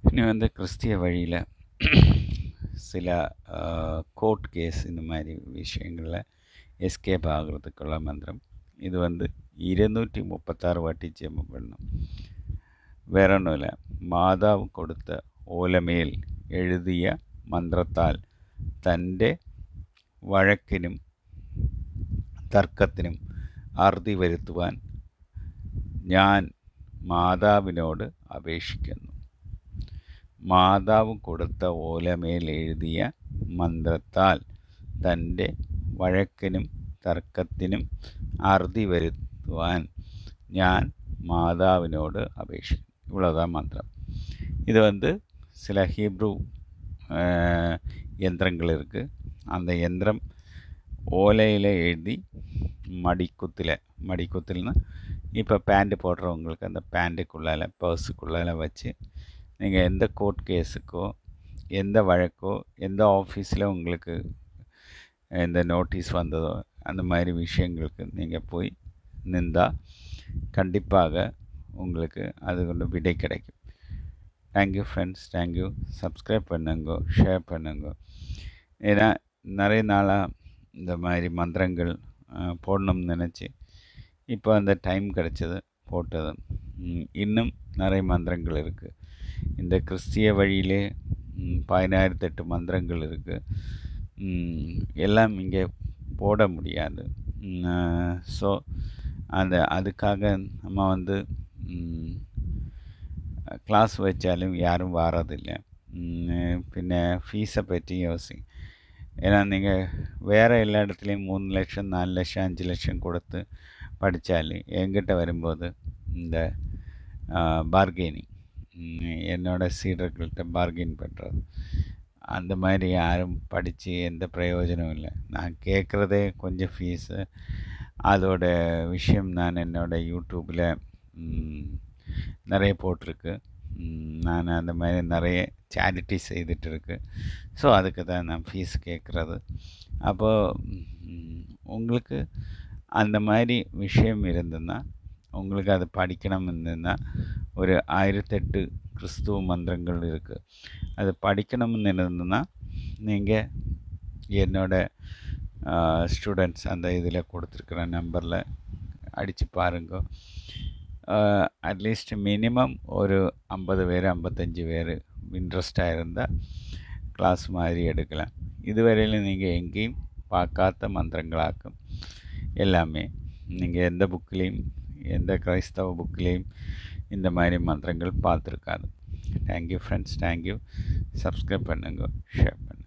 இனி வந்து கிறிஸ்திய வழியில் சில கோர்ட் கேஸ் இந்த மாதிரி விஷயங்களில் எஸ்கேப் ஆகிறதுக்குள்ள மந்திரம். இது வந்து 236 வாட்டி ஜெபம் பண்ணணும். வேற ஒன்றும் இல்லை. மாதாവ് കൊടുത്ത ഓലമേൽ എഴുതിയ മന്ത്രത്താൽ തൻ്റെ വഴക്കിനും തർക്കത്തിനും അറുതി വരുത്തുവാൻ ഞാൻ മാതാവിനോട് അപേക്ഷിക്കുന്നു. മാതാവ് കൊടുത്ത ഓലമേൽ എഴുതിയ മന്ത്രത്താൽ തൻ്റെ വഴക്കിനും തർക്കത്തിനും അറുതി വരുത്തുവാൻ ഞാൻ மாதாவினோடு அபேட்சிக்கும். இவ்வளோதான் மந்திரம். இது வந்து சில ஹீப்ரு யந்திரங்கள் இருக்குது. அந்த யந்திரம் ஓலையில் எழுதி மடிக்குத்தில்னா இப்போ பேண்ட்டு போடுறவங்களுக்கு அந்த பேண்ட்டுக்குள்ளால் பர்ஸுக்குள்ளால் வச்சு நீங்கள் எந்த கோர்ட் கேஸுக்கோ எந்த வழக்கோ எந்த ஆஃபீஸில் உங்களுக்கு இந்த நோட்டீஸ் வந்ததோ அந்த மாதிரி விஷயங்களுக்கு நீங்கள் போய் நின்றால் கண்டிப்பாக உங்களுக்கு அது கொண்டு விடை கிடைக்கும். Thank you friends, thank you. சப்ஸ்கிரைப் பண்ணுங்க, ஷேர் பண்ணுங்க. ஏன்னா நிறைய நாளாக இந்த மாதிரி மந்திரங்கள் போடணும்னு நினச்சி இப்போ அந்த டைம் கிடச்சது போட்டது. இன்னும் நிறைய மந்திரங்கள் இருக்குது. இந்த கிறிஸ்திய வழியிலே 10,008 மந்திரங்கள் இருக்குது. எல்லாம் இங்கே போட முடியாது. ஸோ அதுக்காக நம்ம வந்து கிளாஸ் வச்சாலும் யாரும் வாரதில்லை. பின்ன ஃபீஸை பற்றி யோசி. ஏன்னா நீங்கள் வேறு எல்லா இடத்துலையும் 3 லட்சம் 4 லட்சம் 5 லட்சம் கொடுத்து படித்தாலும் என்கிட்ட வரும்போது இந்த பார்கெனிங், என்னோடய சீடர்கள்ட்ட பார்கெயின் பண்ணுறது, அந்த மாதிரி யாரும் படித்து எந்த பிரயோஜனமும் இல்லை. நான் கேட்குறதே கொஞ்சம் ஃபீஸு. அதோட விஷயம் நான் என்னோடய யூடியூப்பில் நிறைய போட்டிருக்கு. நான் அந்த மாதிரி நிறைய சேரிட்டி செய்துட்டு இருக்கு. ஸோ அதுக்கு தான் நான் ஃபீஸ் கேட்குறது. அப்போது உங்களுக்கு அந்த மாதிரி விஷயம் இருந்ததுன்னா, உங்களுக்கு அது படிக்கணும் இருந்ததுன்னா, ஒரு 1008 கிறிஸ்துவ மந்திரங்கள் இருக்குது. அது படிக்கணும்னு இருந்ததுன்னா நீங்கள் என்னோடய ஸ்டூடெண்ட்ஸ் அந்த இதில் கொடுத்துருக்குற நம்பரில் அடித்து பாருங்க. அட்லீஸ்ட் மினிமம் ஒரு 50 பேர் 55 பேர் இன்ட்ரெஸ்டாக இருந்தால் கிளாஸ் மாதிரி எடுக்கலாம். இதுவரையிலும் நீங்கள் எங்கேயும் பார்க்காத மந்திரங்களாக்கும். எல்லாமே நீங்கள் எந்த புக்லேயும் எந்த கிறிஸ்தவ புக்லேயும் இந்த மாதிரி மந்திரங்கள் பார்த்துருக்காது. Thank you friends, thank you. சப்ஸ்கிரைப் பண்ணுங்க, ஷேர் பண்ணுங்கள்.